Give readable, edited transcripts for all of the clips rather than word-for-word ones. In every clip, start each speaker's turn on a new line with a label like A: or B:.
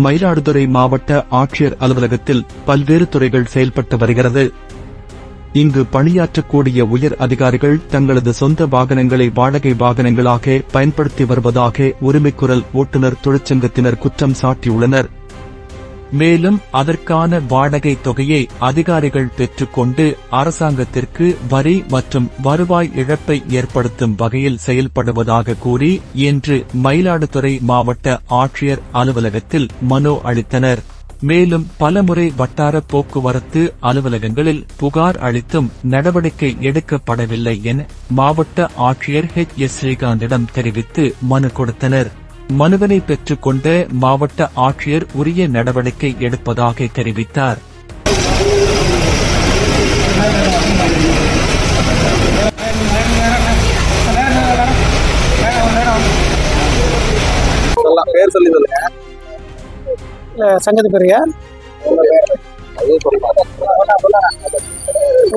A: மயிலாடுதுறை மாவட்ட ஆட்சியர் அலுவலகத்தில் பல்வேறு துறைகள் செயல்பட்டு வருகிறது. இங்கு பணியாற்றக்கூடிய உயர் அதிகாரிகள் தங்களது சொந்த வாகனங்களை வாடகை வாகனங்களாக பயன்படுத்தி வருவதாக உரிமைக்குரல் ஓட்டுநர் தொழிற்சங்கத்தினர் குற்றம் சாட்டியுள்ளனர். மேலும் அதற்கான வாடகை தொகையை அதிகாரிகள் பெற்றுக்கொண்டு அரசாங்கத்திற்கு வரி மற்றும் வருவாய் இழப்பை ஏற்படுத்தும் வகையில் செயல்படுவதாக கூறி இன்று மயிலாடுதுறை மாவட்ட ஆட்சியர் அலுவலகத்தில் மனு அளித்தனர். மேலும் பலமுறை வட்டார போக்குவரத்து அலுவலகங்களில் புகார் அளித்தும் நடவடிக்கை எடுக்கப்படவில்லை என மாவட்ட ஆட்சியர் H.S. ஸ்ரீகாந்திடம் தெரிவித்து மனு கொடுத்தனர். மனுவினை பெற்றுக்கொண்ட மாவட்ட ஆட்சியர் உரிய நடவடிக்கை எடுப்பதாக தெரிவித்தார்.
B: சங்கத்து பெரியா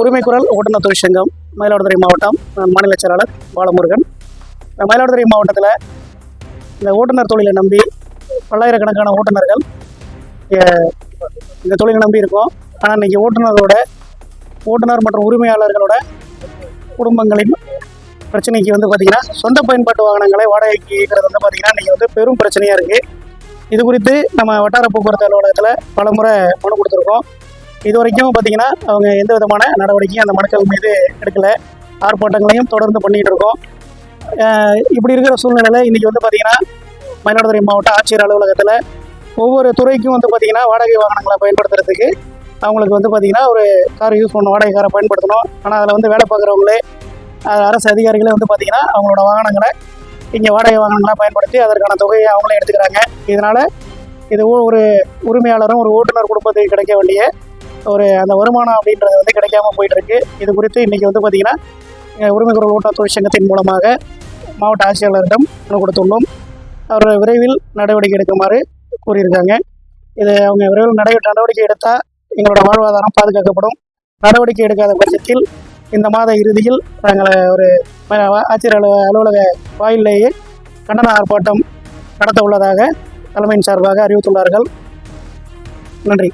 B: உரிமைக்குரல் ஓட்டுநர் தொழிற்சங்கம் மயிலாடுதுறை மாவட்டம் மாநில செயலாளர் பாலமுருகன். மயிலாடுதுறை மாவட்டத்தில் இந்த ஓட்டுநர் தொழிலை நம்பி பல்லாயிரக்கணக்கான ஓட்டுநர்கள் இந்த தொழிலை நம்பி இருக்கோம். ஆனால் இன்றைக்கி ஓட்டுநர் மற்றும் உரிமையாளர்களோட குடும்பங்களின் பிரச்சனைக்கு பார்த்திங்கன்னா சொந்த பயன்பாட்டு வாகனங்களை வாடகைக்கு இயக்கிறது பார்த்திங்கன்னா இன்றைக்கி பெரும் பிரச்சனையாக இருக்குது. இது குறித்து நம்ம வட்டார போக்குவரத்து அலுவலகத்தில் பல முறை மனு கொடுத்துருக்கோம். இது வரைக்கும் பார்த்திங்கன்னா அவங்க எந்த விதமான நடவடிக்கையும் அந்த மனுக்கள் மீது எடுக்கலை. ஆர்ப்பாட்டங்களையும் தொடர்ந்து பண்ணிகிட்டு இருக்கோம். இப்படி இருக்கிற சூழ்நிலையில் இன்றைக்கி பார்த்திங்கன்னா மயிலாடுதுறை மாவட்ட ஆட்சியர் அலுவலகத்தில் ஒவ்வொரு துறைக்கும் பார்த்திங்கன்னா வாடகை வாகனங்களை பயன்படுத்துறதுக்கு அவங்களுக்கு பார்த்திங்கன்னா ஒரு கார் யூஸ் பண்ணணும், வாடகை காரை பயன்படுத்தணும். ஆனால் அதில் வேலை பார்க்குறவங்களே அரசு அதிகாரிகளே பார்த்திங்கன்னா அவங்களோட வாகனங்களை இங்கே வாடகை வாகனங்களாக பயன்படுத்தி அதற்கான தொகையை அவங்களே எடுத்துக்கிறாங்க. இதனால் இது ஒரு உரிமையாளரும் ஒரு ஓட்டுநர் குடும்பத்துக்கு கிடைக்க வேண்டிய அந்த வருமானம் அப்படின்றது கிடைக்காம போயிட்டுருக்கு. இது குறித்து இன்றைக்கி பார்த்திங்கன்னா உரிமைக்குரல் ஓட்டுநர் தொழிற்சங்கத்தின் மூலமாக மாவட்ட ஆட்சியாளரிடம் மனு கொடுத்துள்ளோம். அவர் விரைவில் நடவடிக்கை எடுக்குமாறு கூறியிருக்காங்க. இது அவங்க விரைவில் நடவடிக்கை எடுத்தால் எங்களோட வாழ்வாதாரம் பாதுகாக்கப்படும். நடவடிக்கை எடுக்காத பட்சத்தில் இந்த மாத இறுதியில் நாங்கள் ஒரு ஆட்சியர் அலுவலக வாயிலேயே கண்டன ஆர்ப்பாட்டம் நடத்த உள்ளதாக தலைமையின் சார்பாக அறிவித்துள்ளார்கள். நன்றி.